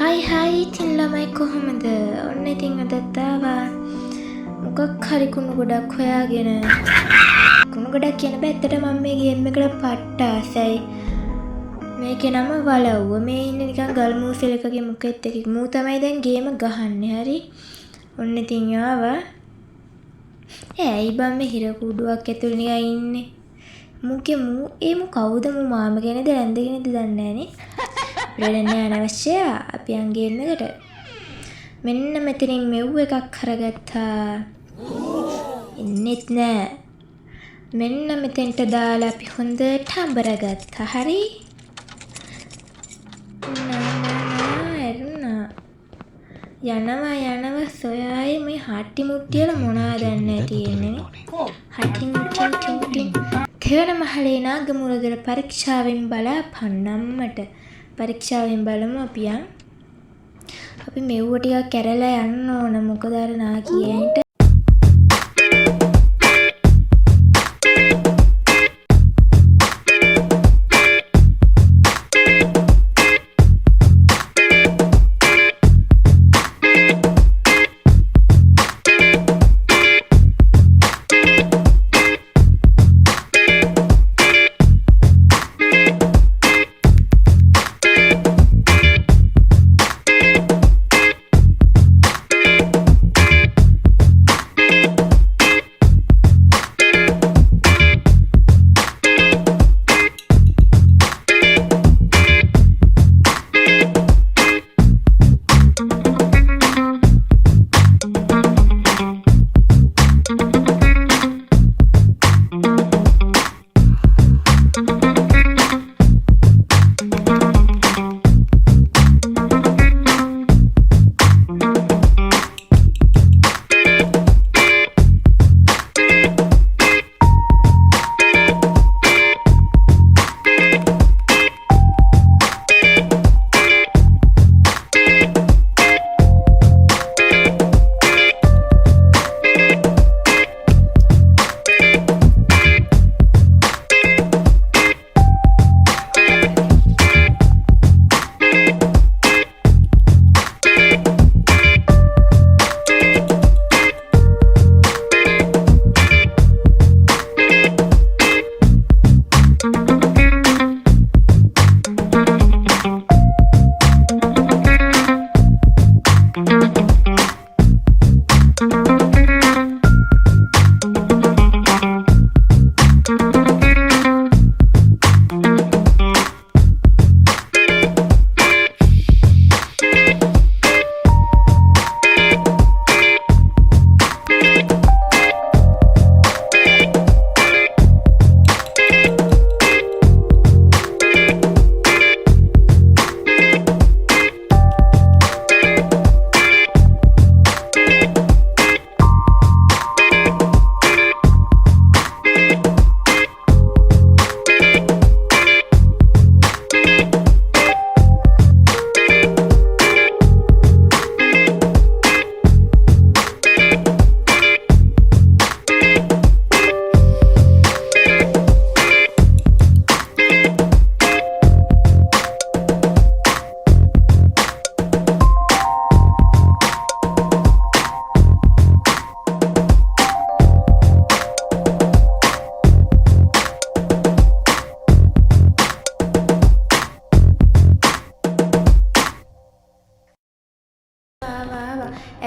හයි ඉතින් ළමයි කොහොමද? ඔන්න ඉතින් අදත් ආවා. මොකක් හරි කුණු ගොඩක් හොයාගෙන. කුණු ගොඩක් කියන බෑ ඇත්තට මම මේ ගේම් එකට පට්ට ආසයි. මේකේ නම වලව්ව. මේ ඉන්නේ නිකන් ගල් මූසලකගේ මුකෙත් එකෙක්. මූ තමයි දැන් ගේම ගහන්නේ. හරි. ඔන්න ඉතින් ආවා. ඇයි බම් මේ හිර කුඩුවක් ඇතුළේ නිකන් ඉන්නේ? මුකේ මූ කවුද මූ මාම කෙනෙක්ද නැන්ද කෙනෙක්ද දන්නේ නැහනේ. අපිට අනවශ්‍ය අපි යන් ගේම් එකට. මෙන්න මෙතනින් මෙව් එකක් අරගත්තා. ඉන්නෙත් නෑ. මෙන්න මෙතෙන්ට දාලා අපි හොඳට අඹරගත්තා. හරි? යනවා සොයායි මේ හට්ටි මුට්ටියල මොනවද දන්නේ තියෙන්නේ. හට්ටි මුට්ටි තේවන මහලේ නාගමුරගල පරීක්ෂාවෙන් බලාපන්නම්මට. පරීක්ෂාවෙන් බලමු අපි යන්. අපි මෙව්ව ටිකක් කැරලා යන්න ඕන මොකද අර නාකියන්ට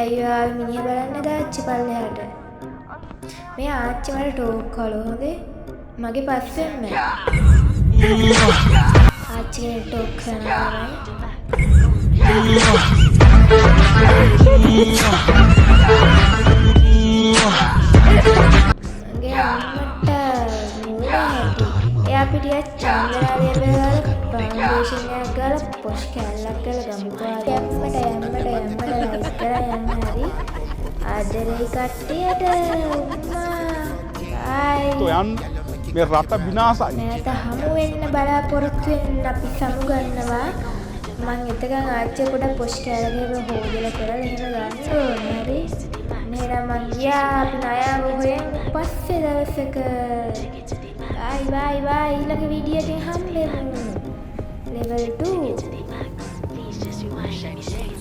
ඇයියා මිනිහ බලන්න දාච්චි පල්ලෙහාට. මේ ආච්චි මට ටෝක් කළා හොඳේ. මගේ පස්සෙන්ම. ආච්චි ටෝක් කරනවා. මගේ අම්මට එයා පිටියක් චන්දරාලිය බෙදාලා ෆවුන්ඩේෂන් එකක් ගාලා පොෂ් කැල්ලක් කරලා ගමුකෝ. යම්මට ලයික් කරලා යන්න හරි. ආදරේ කට්ටියට බයි. මේ රට විනාශයි. නැත හමු වෙන්න බලාපොරොත්තු වෙන්න අපි සමුගන්නවා. මං එතකන් ආච්චි පොඩ පොෂ් කැල්ලක හොදලා කරලා එහෙම ගන්න ඕනේ. හරි. නේද මං ගියා අපි ණයව හොයන් පස්සේ දවසක bye ඊළඟ වීඩියෝ එකෙන් හම්බෙමු level 2 my shady shady